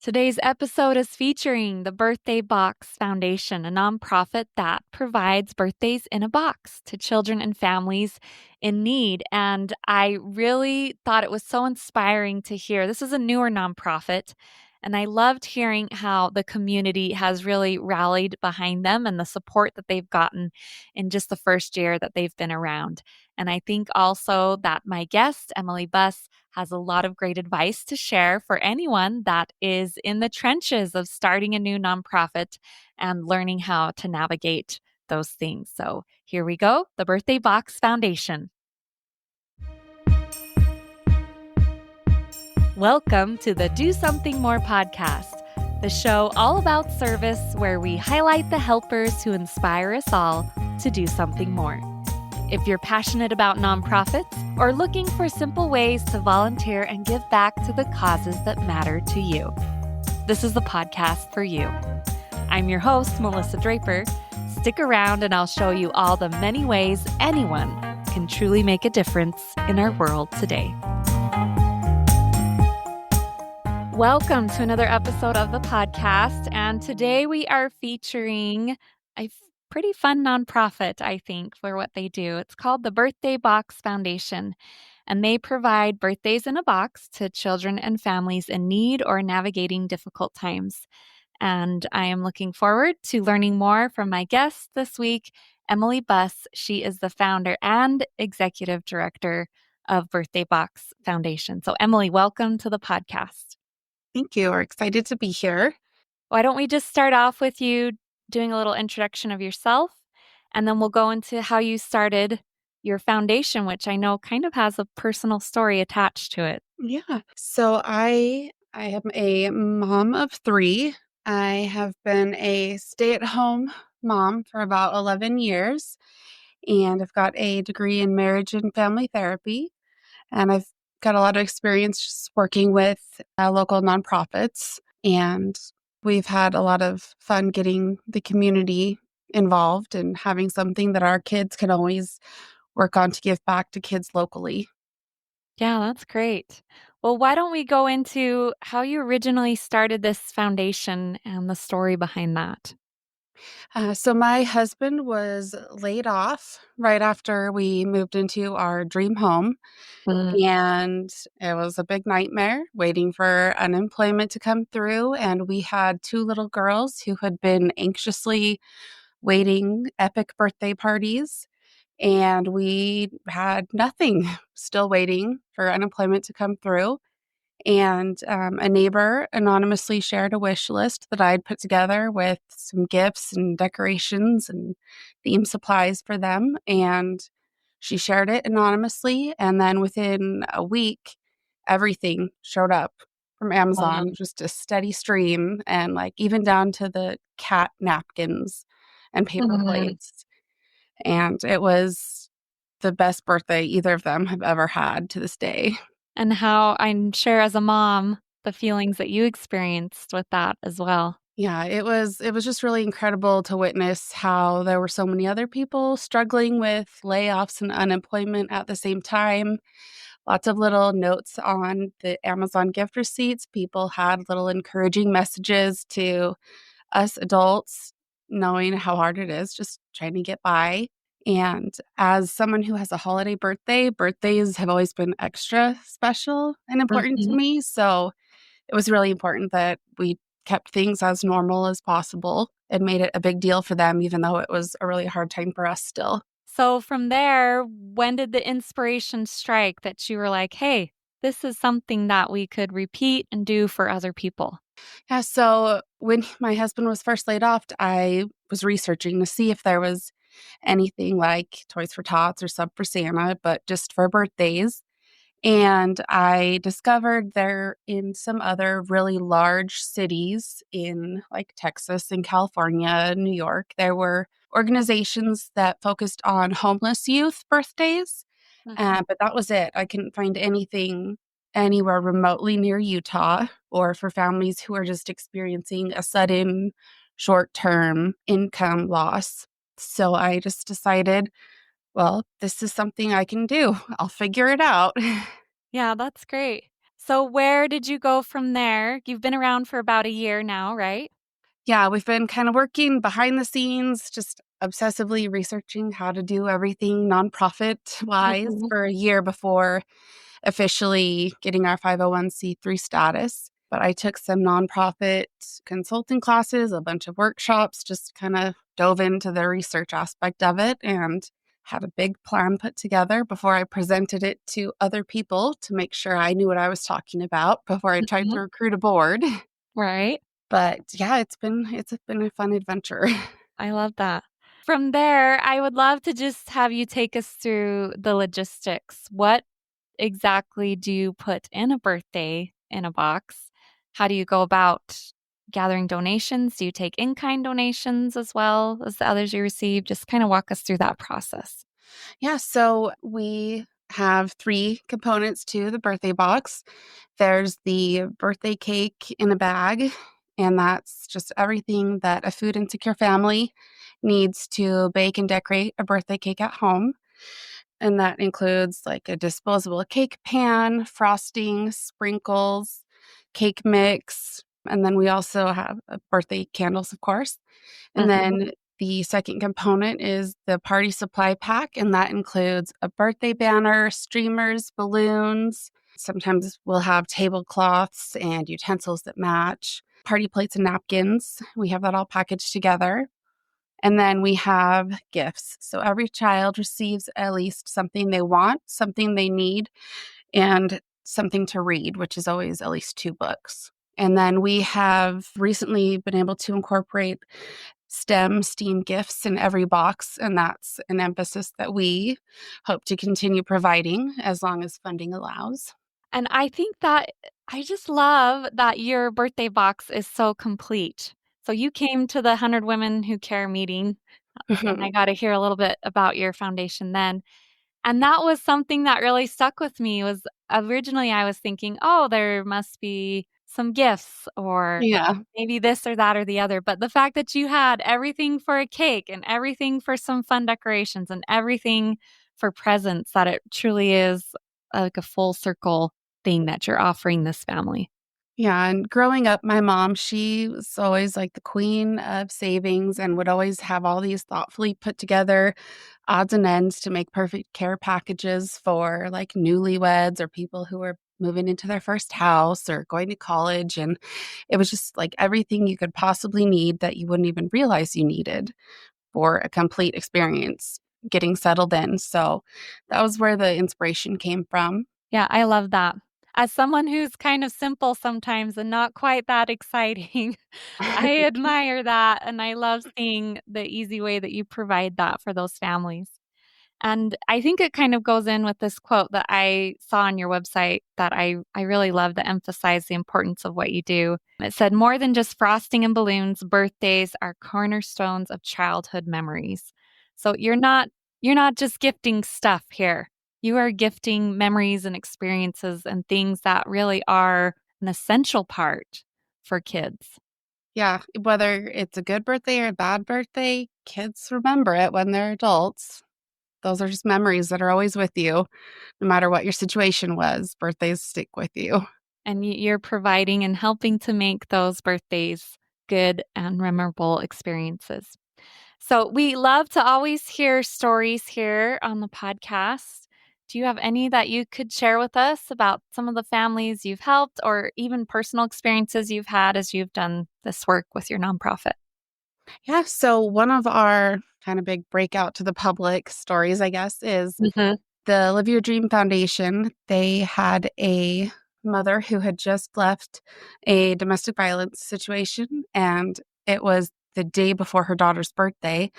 Today's episode is featuring the Birthday Box Foundation, a nonprofit that provides birthdays in a box to children and families in need. And I really thought it was so inspiring to hear. This is a newer nonprofit, and I loved hearing how the community has really rallied behind them and the support that they've gotten in just the first year that they've been around. And I think also that my guest, Emily Buss, has a lot of great advice to share for anyone that is in the trenches of starting a new nonprofit and learning how to navigate those things. So here we go, the Birthday Box Foundation. Welcome to the Do Something More podcast, the show all about service where we highlight the helpers who inspire us all to do something more. If you're passionate about nonprofits or looking for simple ways to volunteer and give back to the causes that matter to you, this is the podcast for you. I'm your host, Melissa Draper. Stick around and I'll show you all the many ways anyone can truly make a difference in our world today. Welcome to another episode of the podcast, and today we are featuring a pretty fun nonprofit, I think, for what they do. It's called the Birthday Box Foundation, and they provide birthdays in a box to children and families in need or navigating difficult times. And I am looking forward to learning more from my guest this week, Emily Buss. She is the founder and executive director of Birthday Box Foundation. So, Emily, welcome to the podcast. Thank you. We're excited to be here. Why don't we just start off with you doing a little introduction of yourself, and then we'll go into how you started your foundation, which I know kind of has a personal story attached to it. Yeah. So I am a mom of three. I have been a stay-at-home mom for about 11 years, and I've got a degree in marriage and family therapy. And I've got a lot of experience just working with local nonprofits. And we've had a lot of fun getting the community involved and having something that our kids can always work on to give back to kids locally. Yeah, that's great. Well, why don't we go into how you originally started this foundation and the story behind that? So my husband was laid off right after we moved into our dream home. Mm. And it was a big nightmare waiting for unemployment to come through. And we had two little girls who had been anxiously waiting epic birthday parties. And we had nothing, still waiting for unemployment to come through. And a neighbor anonymously shared a wish list that I'd put together with some gifts and decorations and theme supplies for them. And she shared it anonymously. And then within a week, everything showed up from Amazon, just a steady stream, and like even down to the cat napkins and paper Mhm. plates. And it was the best birthday either of them have ever had to this day. And how I'm sure as a mom, the feelings that you experienced with that as well. Yeah, it was just really incredible to witness how there were so many other people struggling with layoffs and unemployment at the same time. Lots of little notes on the Amazon gift receipts. People had little encouraging messages to us adults, knowing how hard it is just trying to get by. And as someone who has a holiday birthday, birthdays have always been extra special and important to Mhm. me. So it was really important that we kept things as normal as possible and made it a big deal for them, even though it was a really hard time for us still. So from there, when did the inspiration strike that you were like, hey, this is something that we could repeat and do for other people? Yeah, so when my husband was first laid off, I was researching to see if there was anything like Toys for Tots or Sub for Santa, but just for birthdays. And I discovered there in some other really large cities in like Texas and California, New York, there were organizations that focused on homeless youth birthdays. Mhm. But that was it. I couldn't find anything anywhere remotely near Utah or for families who are just experiencing a sudden short term income loss. So I just decided, well, this is something I can do. I'll figure it out. Yeah, that's great. So, where did you go from there? You've been around for about a year now, right? Yeah, we've been kind of working behind the scenes, just obsessively researching how to do everything nonprofit wise Mhm. for a year before officially getting our 501(c)(3) status. But I took some nonprofit consulting classes, a bunch of workshops, just kind of dove into the research aspect of it and had a big plan put together before I presented it to other people to make sure I knew what I was talking about before I tried Mhm. to recruit a board. Right. But yeah, it's been a fun adventure. I love that. From there, I would love to just have you take us through the logistics. What exactly do you put in a birthday in a box? How do you go about gathering donations? Do you take in kind donations as well as the others you receive? Just kind of walk us through that process. Yeah, so we have three components to the birthday box. There's the birthday cake in a bag, and that's just everything that a food insecure family needs to bake and decorate a birthday cake at home. And that includes like a disposable cake pan, frosting, sprinkles, cake mix. And then we also have birthday candles, of course. And Mhm. then the second component is the party supply pack, and that includes a birthday banner, streamers, balloons. Sometimes we'll have tablecloths and utensils that match, party plates and napkins. We have that all packaged together. And then we have gifts. So every child receives at least something they want, something they need, and something to read, which is always at least two books. And then we have recently been able to incorporate STEAM gifts in every box, and that's an emphasis that we hope to continue providing as long as funding allows. And I think that I just love that your birthday box is so complete. So you came to the 100 Women Who Care meeting, and I got to hear a little bit about your foundation then. And that was something that really stuck with me was originally I was thinking, "Oh, there must be some gifts or Yeah. maybe this or that or the other." But the fact that you had everything for a cake and everything for some fun decorations and everything for presents, that it truly is like a full circle thing that you're offering this family. Yeah, and growing up, my mom, she was always like the queen of savings and would always have all these thoughtfully put together odds and ends to make perfect care packages for like newlyweds or people who are moving into their first house or going to college. And it was just like everything you could possibly need that you wouldn't even realize you needed for a complete experience getting settled in. So that was where the inspiration came from. Yeah, I love that. As someone who's kind of simple sometimes and not quite that exciting, I admire that, and I love seeing the easy way that you provide that for those families. And I think it kind of goes in with this quote that I saw on your website that I really love that emphasize the importance of what you do. It said, "More than just frosting and balloons, birthdays are cornerstones of childhood memories." So you're not just gifting stuff here. You are gifting memories and experiences and things that really are an essential part for kids. Yeah, whether it's a good birthday or a bad birthday, kids remember it when they're adults. Those are just memories that are always with you, no matter what your situation was. Birthdays stick with you. And you're providing and helping to make those birthdays good and memorable experiences. So, we love to always hear stories here on the podcast. Do you have any that you could share with us about some of the families you've helped or even personal experiences you've had as you've done this work with your nonprofit? Yeah, so one of our kind of big breakout to the public stories, I guess, is Mhm. the Live Your Dream Foundation. They had a mother who had just left a domestic violence situation, and it was the day before her daughter's birthday.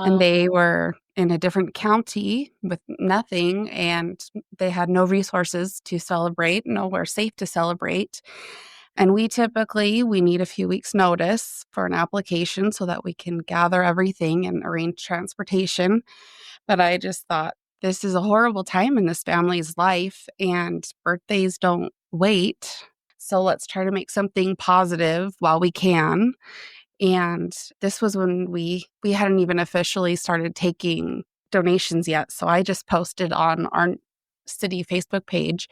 And Wow. they were in a different county with nothing, and they had no resources to celebrate, nowhere safe to celebrate. And we need a few weeks notice for an application so that we can gather everything and arrange transportation. But I just thought, this is a horrible time in this family's life, and birthdays don't wait. So let's try to make something positive while we can. And this was when we hadn't even officially started taking donations yet. So I just posted on our city Facebook page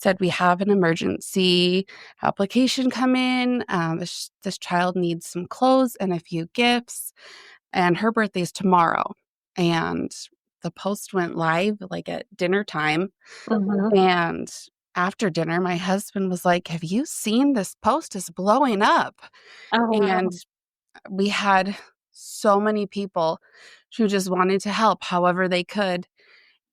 said, "We have an emergency application come in. This child needs some clothes and a few gifts, and her birthday's tomorrow." And the post went live like at dinner time. Mhm. And after dinner, my husband was like, "Have you seen this post is blowing up?" Oh, wow. And we had so many people who just wanted to help however they could.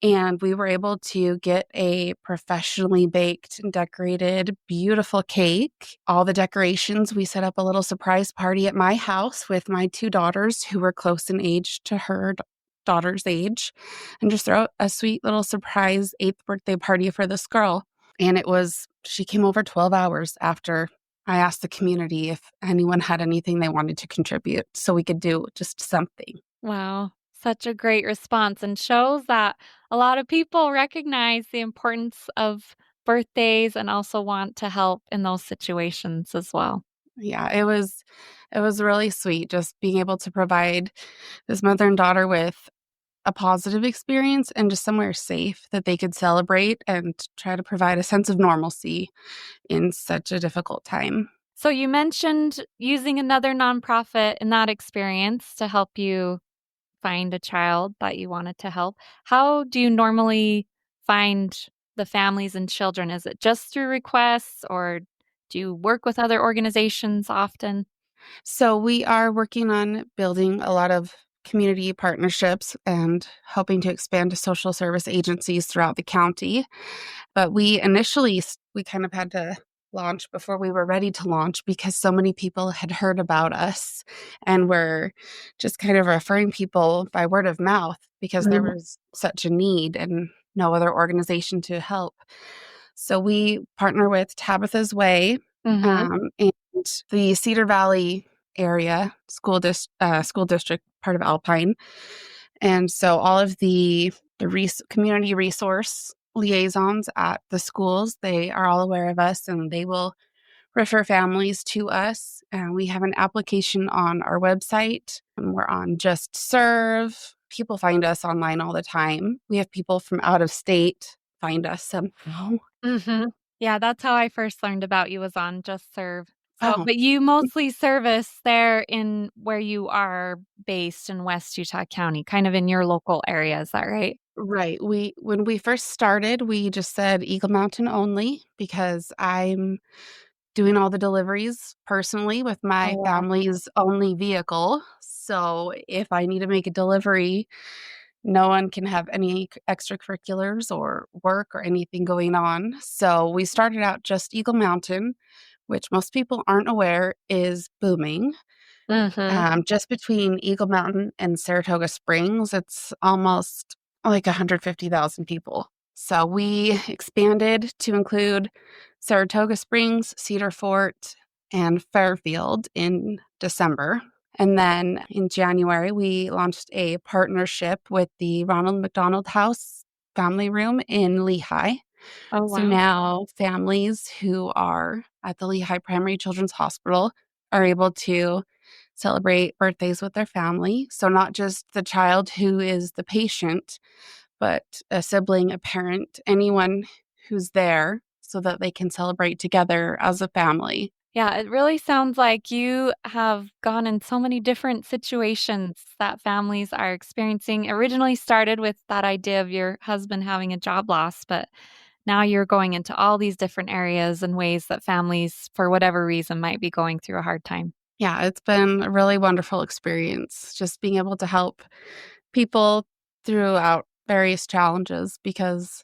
And we were able to get a professionally baked and decorated, beautiful cake. All the decorations, we set up a little surprise party at my house with my two daughters who were close in age to her daughter's age, and just throw a sweet little surprise eighth birthday party for this girl. And she came over 12 hours after I asked the community if anyone had anything they wanted to contribute so we could do just something. Wow. Such a great response and shows that a lot of people recognize the importance of birthdays and also want to help in those situations as well. Yeah, it was really sweet just being able to provide this mother and daughter with a positive experience and just somewhere safe that they could celebrate and try to provide a sense of normalcy in such a difficult time. So you mentioned using another nonprofit in that experience to help you find a child that you wanted to help. How do you normally find the families and children? Is it just through requests or do you work with other organizations often? So we are working on building a lot of community partnerships and hoping to expand to social service agencies throughout the county. But we kind of had to launch before we were ready to launch because so many people had heard about us and were just kind of referring people by word of mouth because there Mhm. was such a need and no other organization to help. So we partner with Tabitha's Way, Mhm. and the Cedar Valley area school district, part of Alpine. And so all of the community resource liaisons at the schools, they are all aware of us and they will refer families to us. And we have an application on our website. And we're on Just Serve. People find us online all the time. We have people from out of state find us somehow. Mhm. Yeah, that's how I first learned about you was on Just Serve. So Oh, but you mostly service there in where you are based in West Utah County, kind of in your local area, is that right? right. When we first started, we just said Eagle Mountain only because I'm doing all the deliveries personally with Oh, my wow. family's only vehicle. So if I need to make a delivery, no one can have any extracurriculars or work or anything going on. So we started out just Eagle Mountain, which most people aren't aware is booming. Mhm. Just between Eagle Mountain and Saratoga Springs, it's almost like 150,000 people. So we expanded to include Saratoga Springs, Cedar Fort, and Fairfield in December. And then in January, we launched a partnership with the Ronald McDonald House Family Room in Lehigh. Oh, So wow. now families who are at the Lehigh Primary Children's Hospital are able to celebrate birthdays with their family. So not just the child who is the patient, but a sibling, a parent, anyone who's there so that they can celebrate together as a family. Yeah, it really sounds like you have gone in so many different situations that families are experiencing. Originally started with that idea of your husband having a job loss, but now you're going into all these different areas and ways that families, for whatever reason, might be going through a hard time. Yeah, it's been a really wonderful experience just being able to help people throughout various challenges because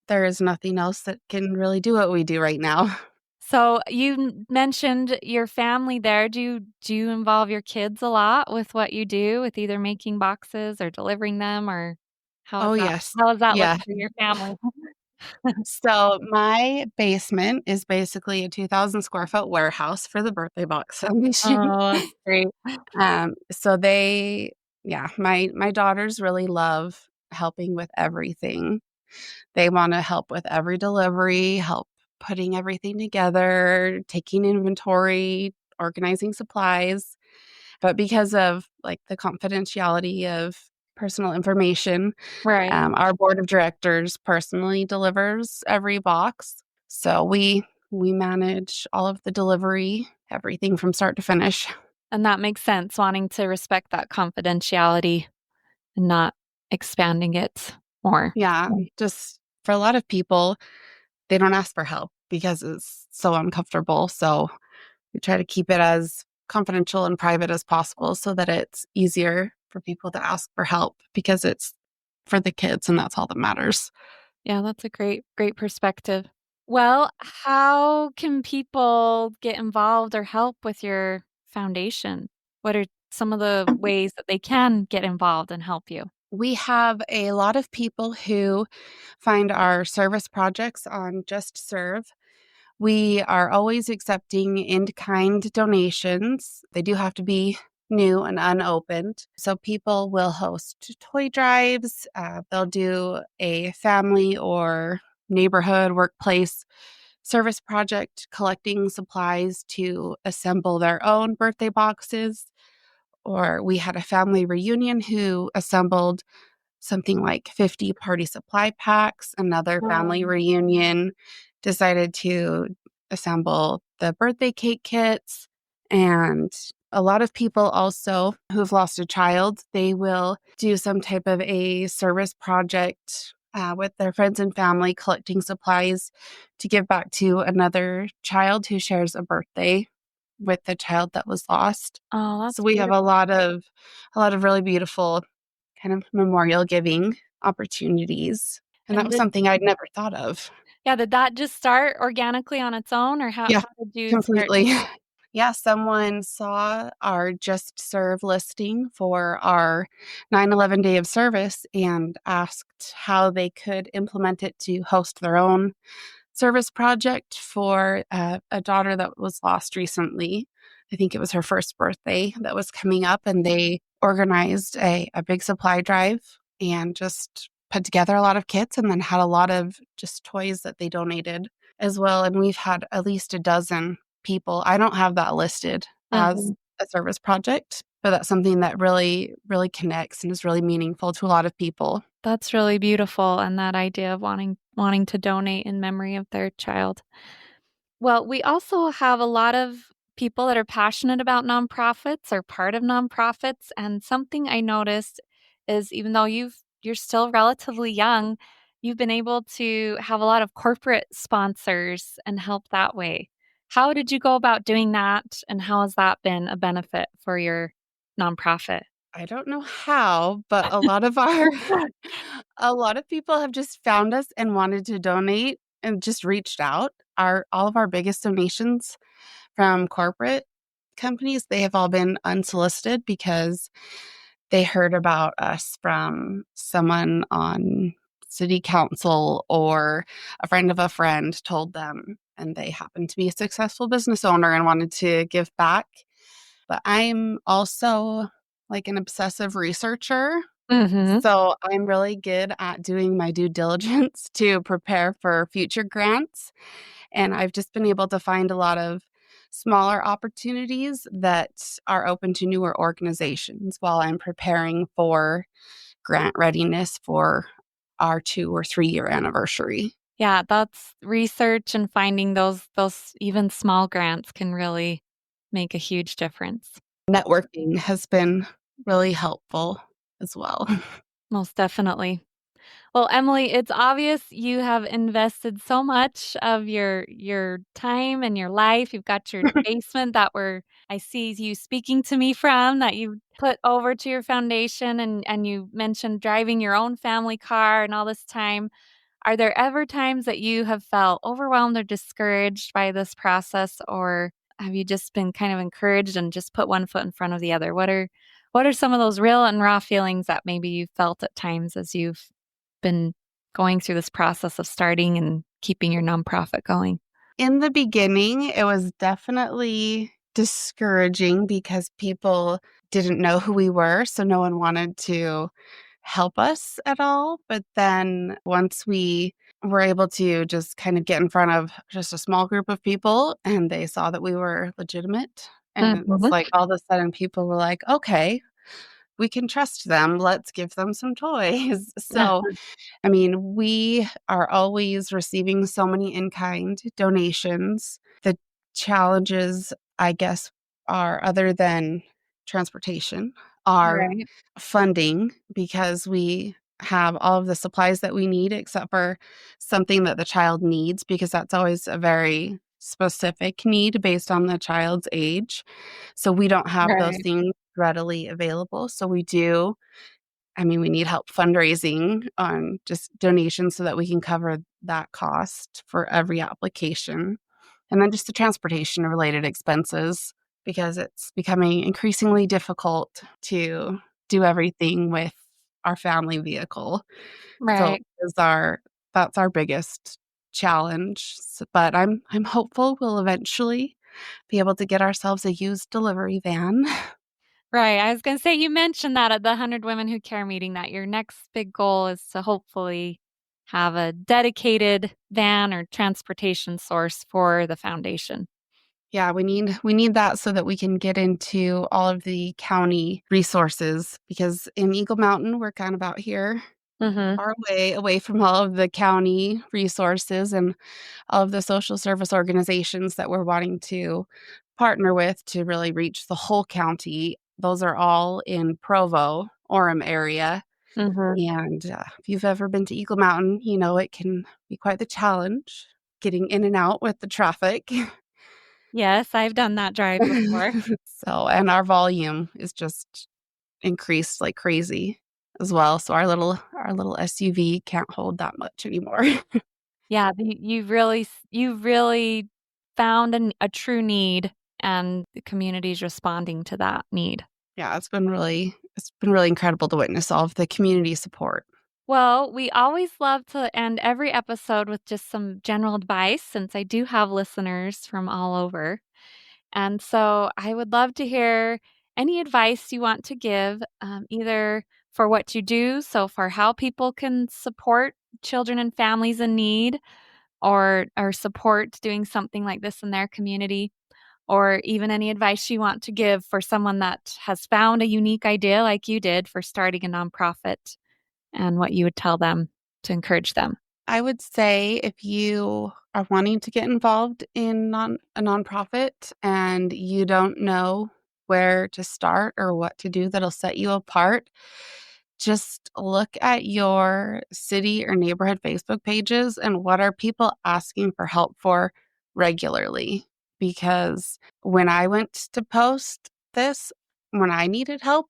there is nothing else that can really do what we do right now. So you mentioned your family there. Do you involve your kids a lot with what you do, with either making boxes or delivering them, or how Oh, is that? yes. How does that look Yeah. for your family? So my basement is basically a 2,000 square foot warehouse for the birthday box foundation. Oh, that's great. So they yeah, my daughters really love helping with everything. They wanna help with every delivery, help putting everything together, taking inventory, organizing supplies. But because of, like, the confidentiality of personal information, Right. our board of directors personally delivers every box. So we manage all of the delivery, everything from start to finish. And that makes sense, wanting to respect that confidentiality and not expanding it more. Yeah, just for a lot of people, they don't ask for help because it's so uncomfortable. So we try to keep it as confidential and private as possible so that it's easier for people to ask for help because it's for the kids and that's all that matters. Yeah, that's a great perspective. Well, how can people get involved or help with your foundation? What are some of the ways that they can get involved and help you? We have a lot of people who find our service projects on Just Serve. We are always accepting in kind donations. They do have to be new and unopened. So people will host toy drives. They'll do a family or neighborhood workplace service project collecting supplies to assemble their own birthday boxes. Or we had a family reunion who assembled something like 50 party supply packs. Another family Um, reunion decided to assemble the birthday cake kits. And a lot of people also who've lost a child, they will do some type of a service project with their friends and family, collecting supplies to give back to another child who shares a birthday with the child that was lost. Oh, So that's we have beautiful. a lot of really beautiful kind of memorial giving opportunities, and that And was something I'd never thought of. did that just start organically on its own, or how Yeah, how did you start completely. doing? Yeah, someone saw our Just Serve listing for our 9/11 Day of Service and asked how they could implement it to host their own service project for a daughter that was lost recently. I think it was her first birthday that was coming up, and they organized a big supply drive and just put together a lot of kits and then had a lot of just toys that they donated as well. And we've had at least a dozen people. I don't have that listed as Mhm. a service project, but that's something that really, really connects and is really meaningful to a lot of people. That's really beautiful, and that idea of wanting to donate in memory of their child. Well, we also have a lot of people that are passionate about nonprofits or part of nonprofits, and something I noticed is even though you're still relatively young, you've been able to have a lot of corporate sponsors and help that way. How did you go about doing that, and how has that been a benefit for your nonprofit? I don't know how, but a lot of people have just found us and wanted to donate and just reached out. Our all of our biggest donations from corporate companies, they have all been unsolicited because they heard about us from someone on city council or a friend of a friend told them and they happened to be a successful business owner and wanted to give back. But I'm also like an obsessive researcher. Mhm. So I'm really good at doing my due diligence to prepare for future grants. And I've just been able to find a lot of smaller opportunities that are open to newer organizations while I'm preparing for grant readiness for our 2 or 3 year anniversary. Yeah, that's research and finding those even small grants can really make a huge difference. Networking has been really helpful as well. Most definitely. Well, Emily, it's obvious you have invested so much of your time and your life. You've got your basement that where I see you speaking to me from that you put over to your foundation and you mentioned driving your own family car and all this time. Are there ever times that you have felt overwhelmed or discouraged by this process, or have you just been kind of encouraged and just put one foot in front of the other? What are some of those real and raw feelings that maybe you felt at times as you've been going through this process of starting and keeping your nonprofit going? In the beginning, it was definitely discouraging because people didn't know who we were, so no one wanted to help us at all. But then once we were able to just kind of get in front of just a small group of people and they saw that we were legitimate, and it's Mhm. like all of a sudden people were like, okay, we can trust them. Let's give them some toys. So, I mean, we are always receiving so many in-kind donations. The challenges, I guess, are other than transportation, are Right. funding because we have all of the supplies that we need except for something that the child needs because that's always a very specific need based on the child's age. So we don't have those Right. things readily available. So we do, I mean, we need help fundraising on just donations so that we can cover that cost for every application. And then just the transportation related expenses because it's becoming increasingly difficult to do everything with our family vehicle. So Right. that's our biggest challenge. But I'm hopeful we'll eventually be able to get ourselves a used delivery van. Right. I was going to say, you mentioned that at the 100 Women Who Care meeting, that your next big goal is to hopefully have a dedicated van or transportation source for the foundation. Yeah, we need that so that we can get into all of the county resources because in Eagle Mountain, we're kind of out here Mhm. far away from all of the county resources and all of the social service organizations that we're wanting to partner with to really reach the whole county. Those are all in Provo, Orem area. Mhm. And if you've ever been to Eagle Mountain, you know it can be quite the challenge getting in and out with the traffic. Yes, I've done that drive before. So, and our volume is just increased like crazy as well. So our little SUV can't hold that much anymore. Yeah, you've really found a true need, and the community's responding to that need. Yeah, it's been really incredible to witness all of the community support. Well, we always love to end every episode with just some general advice since I do have listeners from all over. And so I would love to hear any advice you want to give, either for what you do, so for how people can support children and families in need, or support doing something like this in their community, or even any advice you want to give for someone that has found a unique idea like you did for starting a nonprofit, and what you would tell them to encourage them. I would say if you are wanting to get involved in a nonprofit and you don't know where to start or what to do that'll set you apart, just look at your city or neighborhood Facebook pages and what are people asking for help for regularly. Because when I went to post this, when I needed help,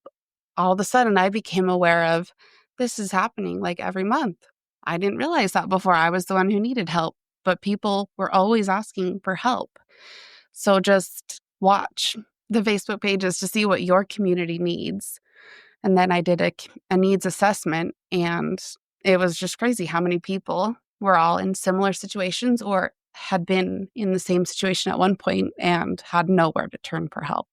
all of a sudden I became aware of this is happening like every month. I didn't realize that before. I was the one who needed help, but people were always asking for help. So just watch the Facebook pages to see what your community needs. And then I did a needs assessment, and it was just crazy how many people were all in similar situations or had been in the same situation at one point and had nowhere to turn for help.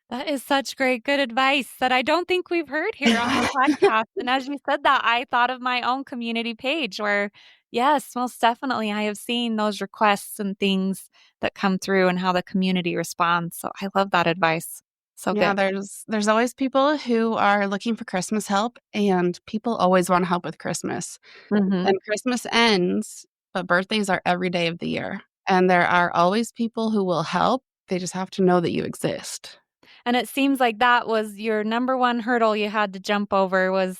That is such great, good advice that I don't think we've heard here on the podcast. And as you said that, I thought of my own community page where, yes, most definitely, I have seen those requests and things that come through and how the community responds. So I love that advice. So Yeah, good. there's always people who are looking for Christmas help, and people always want to help with Christmas. Hmm. And Christmas ends, but birthdays are every day of the year. And there are always people who will help. They just have to know that you exist. And it seems like that was your number one hurdle you had to jump over, was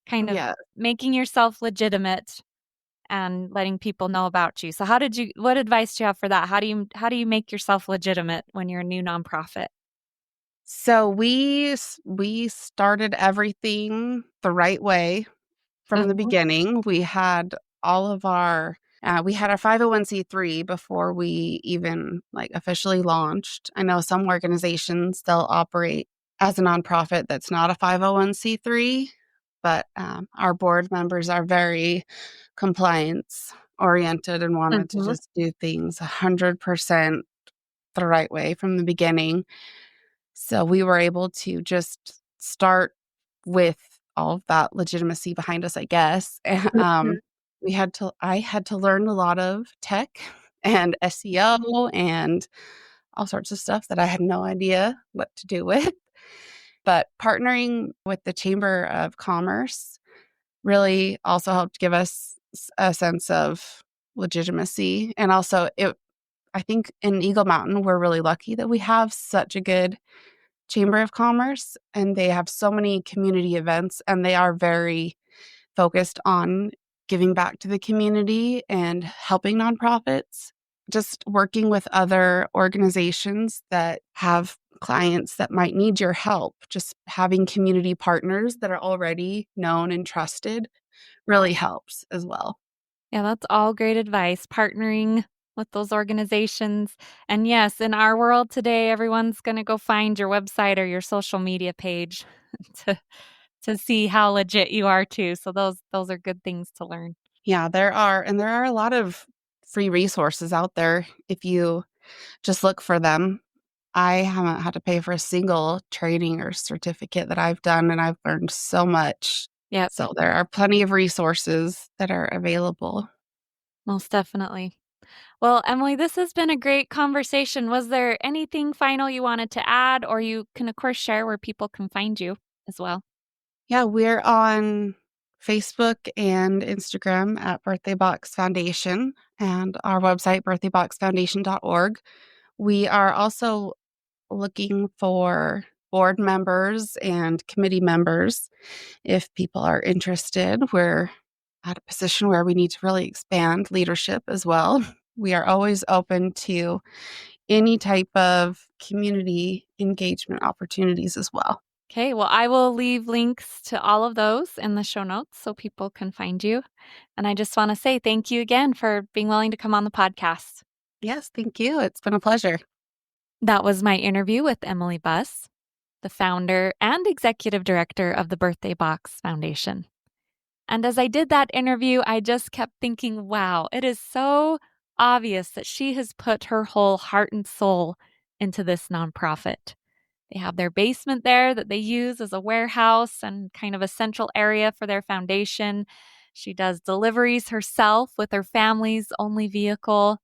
kind of Yeah. making yourself legitimate and letting people know about you. So what advice do you have for that? How do you make yourself legitimate when you're a new nonprofit? So we started everything the right way from the Mhm. beginning. We had our 501(c)(3) before we even like officially launched. I know some organizations they'll operate as a nonprofit that's not a 501(c)(3), but our board members are very compliance oriented and wanted to Mhm. just do things 100% the right way from the beginning. So we were able to just start with all of that legitimacy behind us, I guess. Mhm. I had to learn a lot of tech and SEO and all sorts of stuff that I had no idea what to do with. But partnering with the Chamber of Commerce really also helped give us a sense of legitimacy. And also, I think in Eagle Mountain, we're really lucky that we have such a good Chamber of Commerce, and they have so many community events, and they are very focused on giving back to the community and helping nonprofits. Just working with other organizations that have clients that might need your help, just having community partners that are already known and trusted really helps as well. Yeah, that's all great advice, partnering with those organizations. And yes, in our world today, everyone's going to go find your website or your social media page to to see how legit you are too. So those are good things to learn. Yeah, there are a lot of free resources out there if you just look for them. I haven't had to pay for a single training or certificate that I've done, and I've learned so much. Yep, So there are plenty of resources that are available. most definitely. Well, Emily, this has been a great conversation. Was there anything final you wanted to add, or you can, of course, share where people can find you as well? Yeah, we're on Facebook and Instagram at Birthday Box Foundation and our website, birthdayboxfoundation.org. We are also looking for board members and committee members if people are interested. We're at a position where we need to really expand leadership as well. We are always open to any type of community engagement opportunities as well. Okay, well, I will leave links to all of those in the show notes so people can find you. And I just want to say thank you again for being willing to come on the podcast. Yes, thank you. It's been a pleasure. That was my interview with Emily Buss, the founder and executive director of the Birthday Box Foundation. And as I did that interview, I just kept thinking, wow, it is so obvious that she has put her whole heart and soul into this nonprofit. They have their basement there that they use as a warehouse and kind of a central area for their foundation. She does deliveries herself with her family's only vehicle.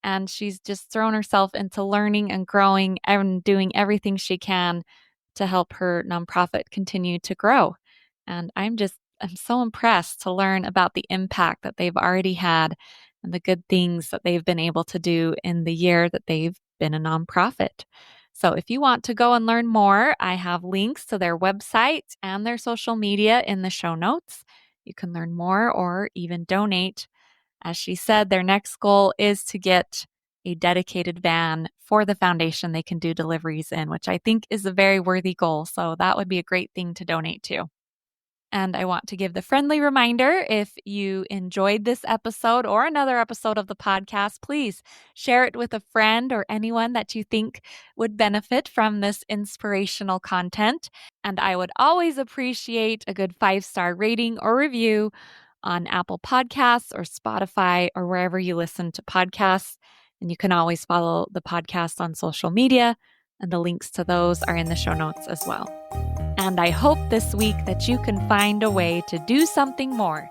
And she's just thrown herself into learning and growing and doing everything she can to help her nonprofit continue to grow. And I'm so impressed to learn about the impact that they've already had and the good things that they've been able to do in the year that they've been a nonprofit. So if you want to go and learn more, I have links to their website and their social media in the show notes. You can learn more or even donate. As she said, their next goal is to get a dedicated van for the foundation they can do deliveries in, which I think is a very worthy goal. So that would be a great thing to donate to. And I want to give the friendly reminder, if you enjoyed this episode or another episode of the podcast, please share it with a friend or anyone that you think would benefit from this inspirational content. And I would always appreciate a good 5-star rating or review on Apple Podcasts or Spotify or wherever you listen to podcasts. And you can always follow the podcast on social media, and the links to those are in the show notes as well. And I hope this week that you can find a way to do something more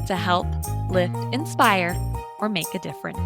to help, lift, inspire, or make a difference.